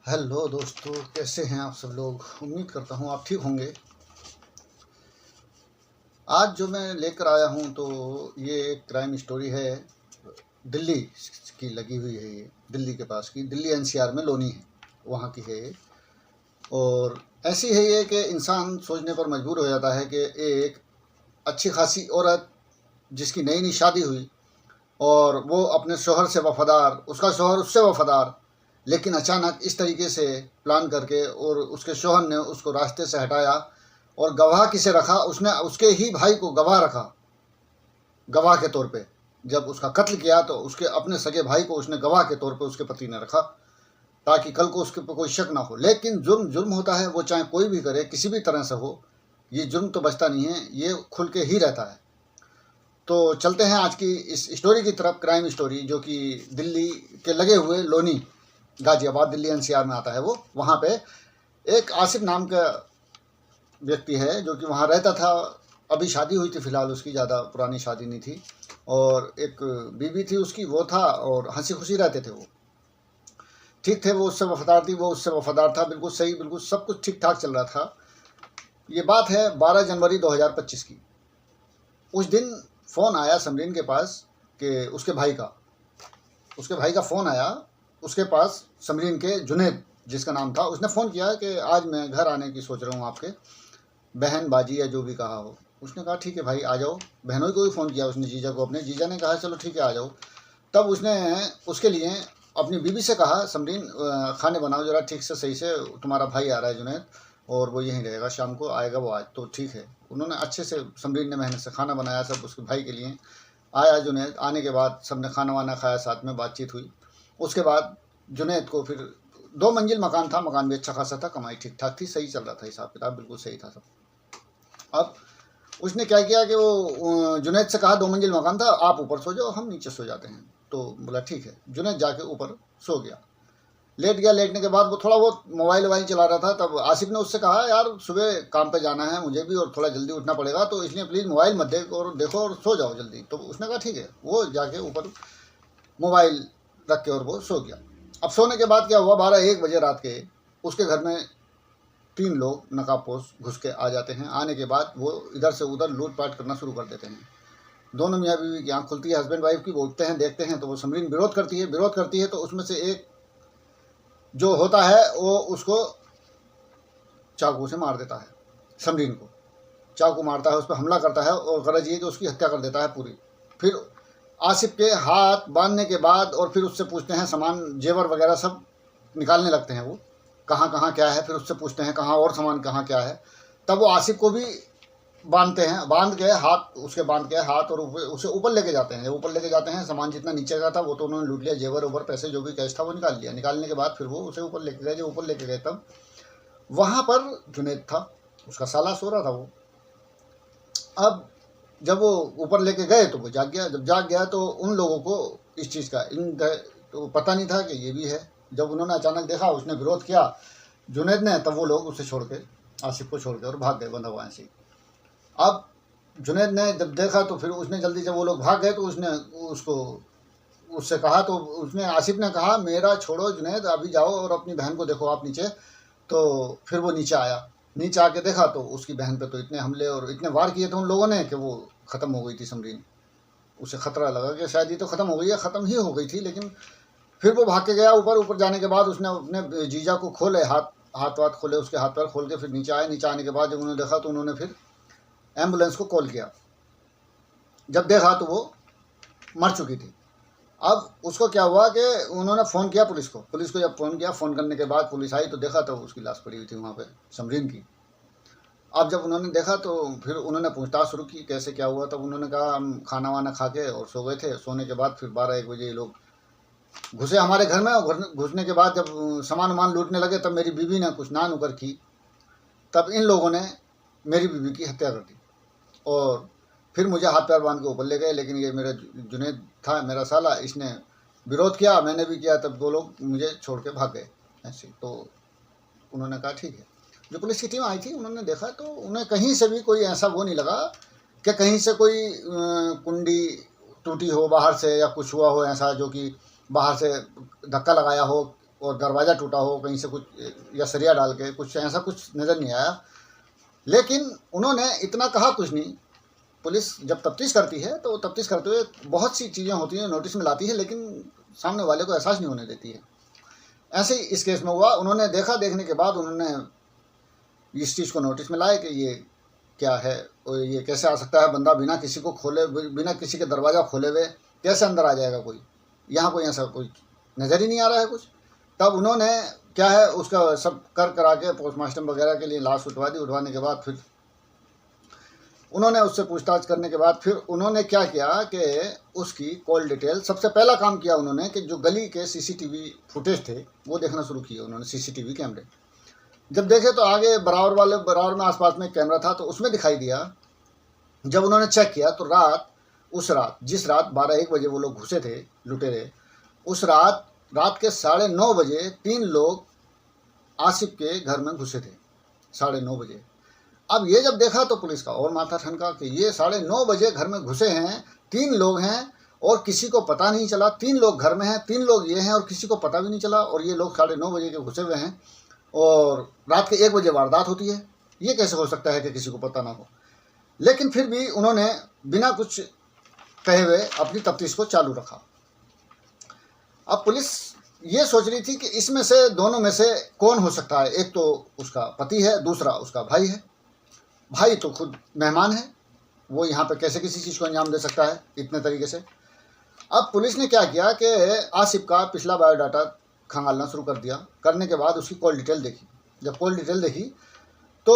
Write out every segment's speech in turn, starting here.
Hello दोस्तों, कैसे हैं आप सब लोग। उम्मीद करता हूँ आप ठीक होंगे। आज जो मैं लेकर आया हूँ तो ये एक क्राइम स्टोरी है। दिल्ली की लगी हुई है। ये दिल्ली के पास की, दिल्ली एनसीआर में लोनी है, वहाँ की है ये। और ऐसी है ये कि इंसान सोचने पर मजबूर हो जाता है कि एक अच्छी खासी औरत जिसकी नई नई शादी हुई और वो अपने शोहर से वफादार, उसका शोहर उससे वफादार, लेकिन अचानक इस तरीके से प्लान करके और उसके शोहर ने उसको रास्ते से हटाया। और गवाह किसे रखा उसने? उसके ही भाई को गवाह रखा, गवाह के तौर पे। जब उसका कत्ल किया तो उसके अपने सगे भाई को उसने गवाह के तौर पे उसके पति ने रखा, ताकि कल को उसके ऊपर कोई शक ना हो। लेकिन जुर्म जुर्म होता है, वो चाहे कोई भी करे, किसी भी तरह से हो, ये जुर्म तो बचता नहीं है, ये खुल के ही रहता है। तो चलते हैं आज की इस स्टोरी की तरफ, क्राइम स्टोरी, जो कि दिल्ली के लगे हुए लोनी, गाजियाबाद, दिल्ली एनसीआर में आता है वो। वहाँ पे एक आसिफ नाम का व्यक्ति है जो कि वहाँ रहता था। अभी शादी हुई थी फ़िलहाल उसकी, ज़्यादा पुरानी शादी नहीं थी। और एक बीवी थी उसकी, वो था, और हंसी खुशी रहते थे वो। ठीक थे, वो उससे वफादार थी, वो उससे वफादार था। बिल्कुल सही, बिल्कुल सब कुछ ठीक ठाक चल रहा था। ये बात है 12 जनवरी 2025 की। उस दिन फ़ोन आया समरीन के पास कि उसके भाई का फ़ोन आया उसके पास, समरीन के, जुनैद जिसका नाम था। उसने फ़ोन किया कि आज मैं घर आने की सोच रहा हूँ, आपके बहन बाजी या जो भी कहा हो। उसने कहा ठीक है भाई आ जाओ। बहनों को भी फ़ोन किया उसने, जीजा को अपने। जीजा ने कहा चलो ठीक है आ जाओ। तब उसने उसके लिए अपनी बीवी से कहा, समरीन खाने बनाओ ज़रा ठीक से, सही से, तुम्हारा भाई आ रहा है जुनैद, और वो यहीं रहेगा, शाम को आएगा वो आज। तो ठीक है, उन्होंने अच्छे से, समरीन ने मेहनत से खाना बनाया सब उसके भाई के लिए। आया जुनैद, आने के बाद सबने खाना वाना खाया, साथ में बातचीत हुई। उसके बाद जुनैद को फिर 2 मंजिल मकान था, मकान भी अच्छा खासा था, कमाई ठीक ठाक थी, सही चल रहा था, हिसाब किताब बिल्कुल सही था सब। अब उसने क्या किया कि वो जुनैद से कहा, 2 मंजिल मकान था, आप ऊपर सो जाओ, हम नीचे सो जाते हैं। तो बोला ठीक है। जुनैद जाके ऊपर सो गया, लेट गया। लेटने के बाद वो थोड़ा बहुत मोबाइल वोबाइल चला रहा था। तब आसिफ ने उससे कहा, यार सुबह काम पे जाना है मुझे भी, और थोड़ा जल्दी उठना पड़ेगा, तो इसलिए प्लीज़ मोबाइल मत देखो और सो जाओ जल्दी। तो उसने कहा ठीक है। वो जाके ऊपर मोबाइल रख के और वो सो गया। अब सोने के बाद क्या हुआ, 12-1 बजे रात के उसके घर में 3 लोग नकाबपोश घुस के आ जाते हैं। आने के बाद वो इधर से उधर लूटपाट करना शुरू कर देते हैं। दोनों मियाँ बीवी की आँख खुलती है, हस्बैंड वाइफ की। वो उठते हैं, देखते हैं तो वो समरीन विरोध करती है। तो उसमें से एक जो होता है वो उसको चाकू से मार देता है, समरीन को चाकू मारता है, उस पर हमला करता है, और गरज ये कि उसकी हत्या कर देता है पूरी। फिर आसिफ के हाथ बांधने के बाद और फिर उससे पूछते हैं, सामान जेवर वगैरह सब निकालने लगते हैं वो, कहाँ कहाँ क्या है। फिर उससे पूछते हैं कहाँ और सामान कहाँ क्या है। तब वो आसिफ को भी बांधते हैं, बांध के हाथ और उसे ऊपर लेके जाते हैं। ऊपर लेके जाते हैं, सामान जितना नीचे का था वो तो उन्होंने लूट लिया, जेवर ओवर पैसे जो भी कैश था वो निकाल लिया। निकालने के बाद फिर वो उसे ऊपर लेके गए। जो ऊपर लेके गए तब वहाँ पर जुनैद था, उसका साला सो रहा था वो। अब जब वो ऊपर लेके गए तो वो जाग गया। जब जाग गया तो उन लोगों को इस चीज़ का तो पता नहीं था कि ये भी है। जब उन्होंने अचानक देखा, उसने विरोध किया जुनैद ने, तब वो लोग उसे छोड़ के, आसिफ को छोड़ के, और भाग गए बंधा हुआ ऐसे ही। अब जुनैद ने जब देखा तो फिर उसने जल्दी, जब वो लोग भाग गए तो उसने उससे कहा, तो उसने, आसिफ ने कहा, मेरा छोड़ो जुनैद, अभी जाओ और अपनी बहन को देखो आप नीचे। तो फिर वो नीचे आया। नीचे आके देखा तो उसकी बहन पे तो इतने हमले और इतने वार किए थे उन लोगों ने कि वो ख़त्म हो गई थी समरीन। उसे खतरा लगा कि शायद ये तो ख़त्म हो गई है, ख़त्म ही हो गई थी। लेकिन फिर वो भाग के गया ऊपर। ऊपर जाने के बाद उसने अपने जीजा को खोले, हाथ वाथ खोले, उसके हाथ पैर खोल के फिर नीचे आए। नीचे आने के बाद जब उन्होंने देखा तो उन्होंने फिर एम्बुलेंस को कॉल किया। जब देखा तो वो मर चुकी थी। अब उसको क्या हुआ कि उन्होंने फ़ोन किया पुलिस को। जब फ़ोन किया, फ़ोन करने के बाद पुलिस आई तो देखा तो उसकी लाश पड़ी हुई थी वहाँ पे, समरीन की। अब जब उन्होंने देखा तो फिर उन्होंने पूछताछ शुरू की, कैसे क्या हुआ। तब उन्होंने कहा, हम खाना वाना खा के और सो गए थे। सोने के बाद फिर 12-1 बजे ये लोग घुसे हमारे घर में, और घुसने के बाद जब सामान वामान लूटने लगे, तब मेरी बीवी ने कुछ ना नुकर की। तब इन लोगों ने मेरी बीवी की हत्या कर दी और फिर मुझे हाथ पैर बांध के ऊपर ले गए। लेकिन ये मेरा जुनैद था, मेरा साला, इसने विरोध किया, मैंने भी किया। तब 2 लोग मुझे छोड़ के भाग गए ऐसे। तो उन्होंने कहा ठीक है। जो पुलिस की टीम आई थी, उन्होंने देखा तो उन्हें कहीं से भी कोई ऐसा वो नहीं लगा कि कहीं से कोई कुंडी टूटी हो बाहर से, या कुछ हुआ हो ऐसा जो कि बाहर से धक्का लगाया हो और दरवाज़ा टूटा हो कहीं से कुछ, या सरिया डाल के कुछ, ऐसा कुछ नज़र नहीं आया। लेकिन उन्होंने इतना कहा कुछ नहीं। पुलिस जब तफ्तीश करती है तो तफ्तीश करते हुए बहुत सी चीज़ें होती हैं, नोटिस में लाती है, लेकिन सामने वाले को एहसास नहीं होने देती है। ऐसे ही इस केस में हुआ। उन्होंने देखा, देखने के बाद उन्होंने इस चीज़ को नोटिस में लाया कि ये क्या है, और ये कैसे आ सकता है बंदा बिना किसी को खोले, बिना किसी के दरवाज़ा खोले हुए कैसे अंदर आ जाएगा कोई, यहाँ कोई ऐसा कोई नज़र ही नहीं आ रहा है कुछ। तब उन्होंने क्या है उसका सब करा के पोस्टमार्टम वगैरह के लिए लाश उठवा दी। उठवाने के बाद फिर उन्होंने उससे पूछताछ करने के बाद फिर उन्होंने क्या किया कि उसकी कॉल डिटेल, सबसे पहला काम किया उन्होंने कि जो गली के सीसीटीवी फुटेज थे वो देखना शुरू किए उन्होंने। सीसीटीवी कैमरे जब देखे तो आगे बराबर में आसपास में कैमरा था, तो उसमें दिखाई दिया। जब उन्होंने चेक किया तो उस रात जिस रात 12-1 बजे वो लोग घुसे थे लुटेरे, उस रात के 9:30 बजे 3 लोग आसिफ के घर में घुसे थे, 9:30 बजे। अब ये जब देखा तो पुलिस का और माथा ठनका कि ये 9:30 बजे घर में घुसे हैं, 3 लोग हैं और किसी को पता नहीं चला। 3 लोग घर में हैं, 3 लोग ये हैं और किसी को पता भी नहीं चला, और ये लोग 9:30 बजे के घुसे हुए हैं और रात के 1 बजे वारदात होती है। ये कैसे हो सकता है कि किसी को पता ना हो। लेकिन फिर भी उन्होंने बिना कुछ कहे हुए अपनी तफ्तीश को चालू रखा। अब पुलिस ये सोच रही थी कि इसमें से दोनों में से कौन हो सकता है। एक तो उसका पति है, दूसरा उसका भाई है। भाई तो खुद मेहमान है, वो यहाँ पे कैसे किसी चीज़ को अंजाम दे सकता है इतने तरीके से। अब पुलिस ने क्या किया कि आसिफ का पिछला बायोडाटा खंगालना शुरू कर दिया। करने के बाद उसकी कॉल डिटेल देखी। जब कॉल डिटेल देखी तो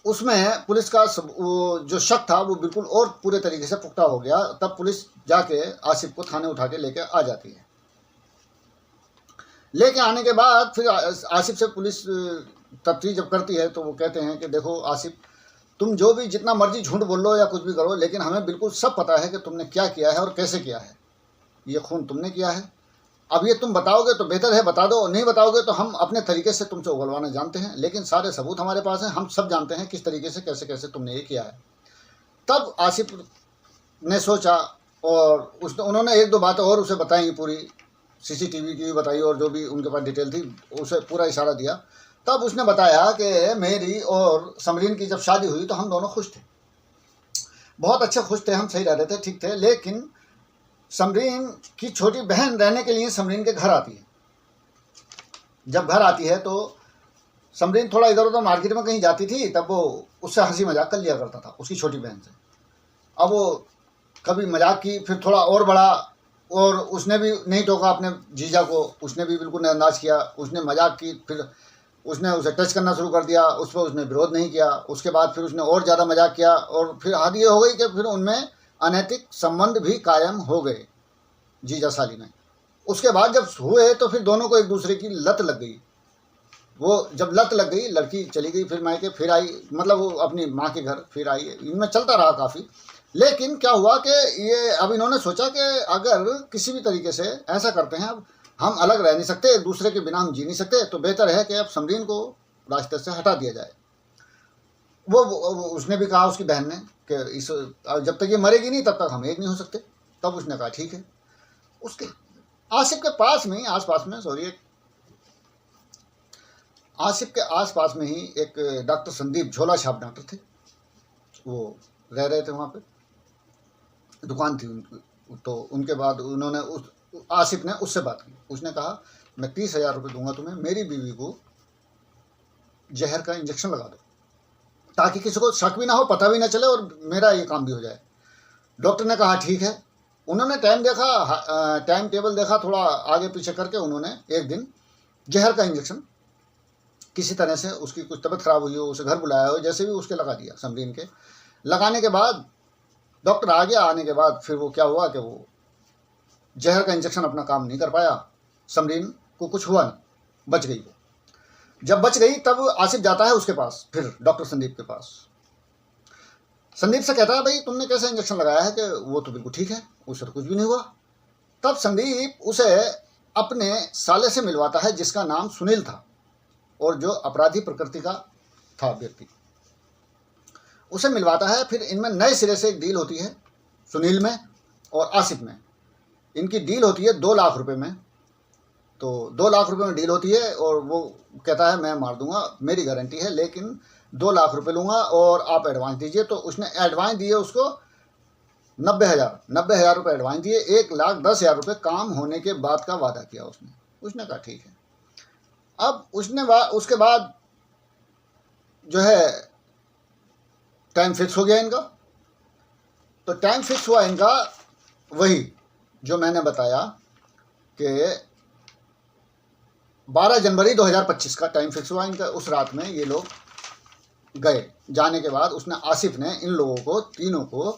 उसमें पुलिस का वो जो शक था वो बिल्कुल और पूरे तरीके से पुख्ता हो गया। तब पुलिस जाके आसिफ को थाने उठा के लेके आ जाती है। लेके आने के बाद फिर आसिफ से पुलिस तफ्तीश जब करती है तो वो कहते हैं कि देखो आसिफ, तुम जो भी जितना मर्जी झूठ बोल लो या कुछ भी करो, लेकिन हमें बिल्कुल सब पता है कि तुमने क्या किया है और कैसे किया है। ये खून तुमने किया है। अब ये तुम बताओगे तो बेहतर है, बता दो, और नहीं बताओगे तो हम अपने तरीके से तुमसे उगलवाना जानते हैं, लेकिन सारे सबूत हमारे पास हैं, हम सब जानते हैं किस तरीके से कैसे कैसे तुमने ये किया है। तब आसिफ ने सोचा और उन्होंने 1-2 बातें और उसे बताई, पूरी सीसीटीवी की भी बताई और जो भी उनके पास डिटेल थी उसे पूरा इशारा दिया। तब उसने बताया कि मेरी और समरीन की जब शादी हुई तो हम दोनों खुश थे, बहुत अच्छे खुश थे, हम सही रह रहे थे, ठीक थे। लेकिन समरीन की छोटी बहन रहने के लिए समरीन के घर आती है। जब घर आती है तो समरीन थोड़ा इधर उधर मार्केट में कहीं जाती थी, तब वो उससे हंसी मजाक कर लिया करता था उसकी छोटी बहन से। अब वो कभी मजाक की, फिर थोड़ा और बड़ा, और उसने भी नहीं टोका अपने जीजा को, उसने भी बिल्कुल नज़रअंदाज किया। उसने मजाक की, फिर उसने उसे टच करना शुरू कर दिया, उस पर उसने विरोध नहीं किया। उसके बाद फिर उसने और ज़्यादा मजाक किया और फिर हद ये हो गई कि फिर उनमें अनैतिक संबंध भी कायम हो गए जीजा साली में। उसके बाद जब हुए तो फिर दोनों को एक दूसरे की लत लग गई। वो जब लत लग गई, लड़की चली गई फिर मायके, फिर आई, मतलब वो अपनी माँ के घर फिर आई। इनमें चलता रहा काफ़ी। लेकिन क्या हुआ कि ये अब इन्होंने सोचा कि अगर किसी भी तरीके से ऐसा करते हैं, अब हम अलग रह नहीं सकते, एक दूसरे के बिना हम जी नहीं सकते, तो बेहतर है कि अब समरीन को रास्ते से हटा दिया जाए। वो उसने भी कहा, उसकी बहन ने, कि इस जब तक ये मरेगी नहीं तब तक हम एक नहीं हो सकते। तब उसने कहा ठीक है। उसके आसिफ के पास में ही आसपास में आसिफ के आसपास में ही एक डॉक्टर संदीप झोला छाप डॉक्टर थे, वो रह रहे थे वहाँ पे, दुकान थी उनकी। तो उनके बाद उन्होंने आसिफ ने उससे बात की। उसने कहा मैं 30,000 रुपये दूंगा तुम्हें, मेरी बीवी को जहर का इंजेक्शन लगा दो ताकि किसी को शक भी ना हो, पता भी ना चले और मेरा ये काम भी हो जाए। डॉक्टर ने कहा ठीक है। उन्होंने टाइम टेबल देखा, थोड़ा आगे पीछे करके उन्होंने एक दिन जहर का इंजेक्शन किसी तरह से, उसकी कुछ तबीयत खराब हुई हो, उसे घर बुलाया हो, जैसे भी उसके लगा दिया समरीन के। लगाने के बाद डॉक्टर आ गया। आने के बाद फिर वो क्या हुआ कि वो जहर का इंजेक्शन अपना काम नहीं कर पाया, समरीन को कुछ हुआ नहीं, बच गई वो। जब बच गई तब आसिफ जाता है उसके पास, फिर डॉक्टर संदीप के पास। संदीप से कहता है भाई तुमने कैसे इंजेक्शन लगाया है, कि वो तो बिल्कुल ठीक है, उससे तो कुछ भी नहीं हुआ। तब संदीप उसे अपने साले से मिलवाता है जिसका नाम सुनील था और जो अपराधी प्रकृति का था व्यक्ति, उसे मिलवाता है। फिर इनमें नए सिरे से एक डील होती है सुनील में और आसिफ में। इनकी डील होती है 2 लाख रुपए में। तो 2 लाख रुपए में डील होती है और वो कहता है मैं मार दूंगा, मेरी गारंटी है, लेकिन 2 लाख रुपए लूँगा और आप एडवांस दीजिए। तो उसने एडवांस दिए उसको 90,000 रुपये एडवांस दिए, 1,10,000 रुपये काम होने के बाद का वादा किया उसने कहा ठीक है। अब उसके बाद जो है टाइम फिक्स हो गया इनका। तो टाइम फिक्स हुआ इनका वही जो मैंने बताया कि 12 जनवरी 2025 का टाइम फिक्स हुआ इनका। उस रात में ये लोग गए। जाने के बाद उसने आसिफ ने इन लोगों को तीनों को,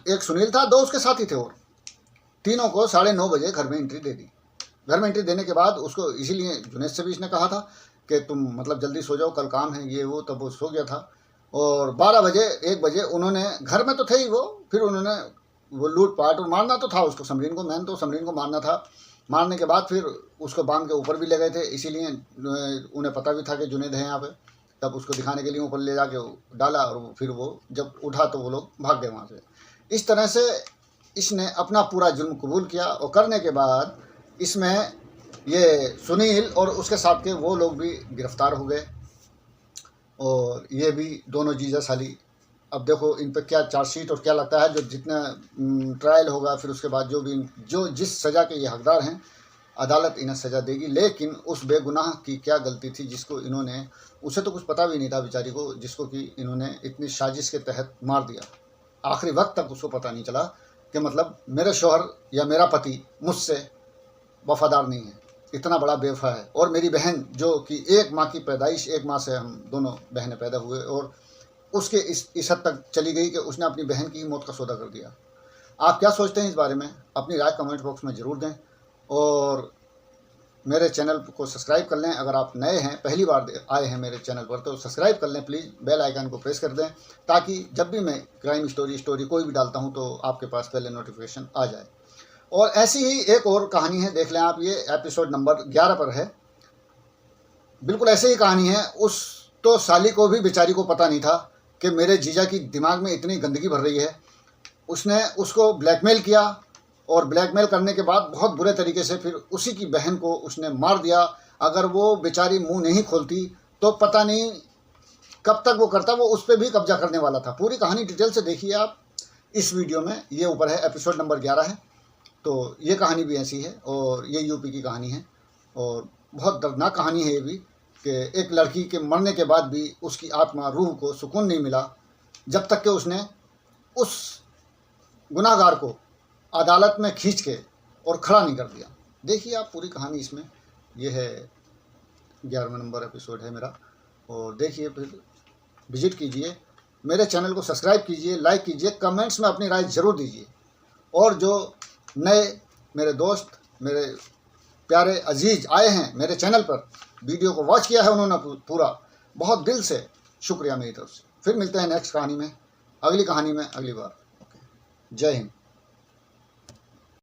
एक सुनील था, 2 उसके साथी थे, और तीनों को 9:30 बजे घर में एंट्री दे दी। घर में एंट्री देने के बाद उसको, इसीलिए जुनैद से भी इसने कहा था कि तुम मतलब जल्दी सो जाओ, कल काम है ये वो, तब वो सो गया था। और 12 बजे 1 बजे उन्होंने, घर में तो थे ही वो, फिर उन्होंने वो लूटपाट और मारना तो था उसको, समरीन को, मैन तो समरीन को मारना था। मारने के बाद फिर उसको बांध के ऊपर भी ले गए थे, इसीलिए उन्हें पता भी था कि जुनैद है यहाँ पे। तब उसको दिखाने के लिए ऊपर ले जाके डाला और फिर वो जब उठा तो वो लोग भाग गए वहाँ से। इस तरह से इसने अपना पूरा जुर्म कबूल किया। और करने के बाद इसमें ये सुनील और उसके साथ के वो लोग भी गिरफ्तार हो गए, और ये भी दोनों जीजा साली। अब देखो इन पर क्या चार्जशीट और क्या लगता है, जो जितना ट्रायल होगा, फिर उसके बाद जो जिस सज़ा के ये हकदार हैं, अदालत इन्हें सज़ा देगी। लेकिन उस बेगुनाह की क्या गलती थी जिसको इन्होंने, उसे तो कुछ पता भी नहीं था बेचारी को, जिसको कि इन्होंने इतनी साजिश के तहत मार दिया। आखिरी वक्त तक उसको पता नहीं चला कि मतलब मेरे शौहर या मेरा पति मुझसे वफादार नहीं है, इतना बड़ा बेवफा है। और मेरी बहन जो कि 1 माह की पैदाइश, 1 माह से हम दोनों बहनें पैदा हुए, और उसके इस हद तक चली गई कि उसने अपनी बहन की मौत का सौदा कर दिया। आप क्या सोचते हैं इस बारे में? अपनी राय कमेंट बॉक्स में ज़रूर दें, और मेरे चैनल को सब्सक्राइब कर लें। अगर आप नए हैं, पहली बार आए हैं मेरे चैनल पर, तो सब्सक्राइब कर लें प्लीज़, बेल आइकन को प्रेस कर दें, ताकि जब भी मैं क्राइम स्टोरी कोई भी डालता हूं तो आपके पास पहले नोटिफिकेशन आ जाए। और ऐसी ही एक और कहानी है, देख लें आप, ये एपिसोड नंबर 11 पर है। बिल्कुल ऐसे ही कहानी है। उस तो साली को भी, बेचारी को पता नहीं था कि मेरे जीजा की दिमाग में इतनी गंदगी भर रही है। उसने उसको ब्लैकमेल किया, और ब्लैकमेल करने के बाद बहुत बुरे तरीके से फिर उसी की बहन को उसने मार दिया। अगर वो बेचारी मुंह नहीं खोलती तो पता नहीं कब तक वो करता, वो उस पर भी कब्जा करने वाला था। पूरी कहानी डिटेल से देखिए आप इस वीडियो में, ये ऊपर है, एपिसोड नंबर 11 है। तो ये कहानी भी ऐसी है, और ये यूपी की कहानी है, और बहुत दर्दनाक कहानी है ये भी, कि एक लड़की के मरने के बाद भी उसकी आत्मा, रूह को सुकून नहीं मिला जब तक कि उसने उस गुनाहगार को अदालत में खींच के और खड़ा नहीं कर दिया। देखिए आप पूरी कहानी इसमें, ये है 11वां नंबर एपिसोड है मेरा। और देखिए, फिर विजिट कीजिए, मेरे चैनल को सब्सक्राइब कीजिए, लाइक कीजिए, कमेंट्स में अपनी राय ज़रूर दीजिए। और जो नए मेरे दोस्त, मेरे प्यारे अजीज़ आए हैं मेरे चैनल पर, वीडियो को वॉच किया है उन्होंने पूरा, बहुत दिल से शुक्रिया मेरी तरफ से। फिर मिलते हैं नेक्स्ट कहानी में, अगली कहानी में अगली बार। ओके, जय हिंद।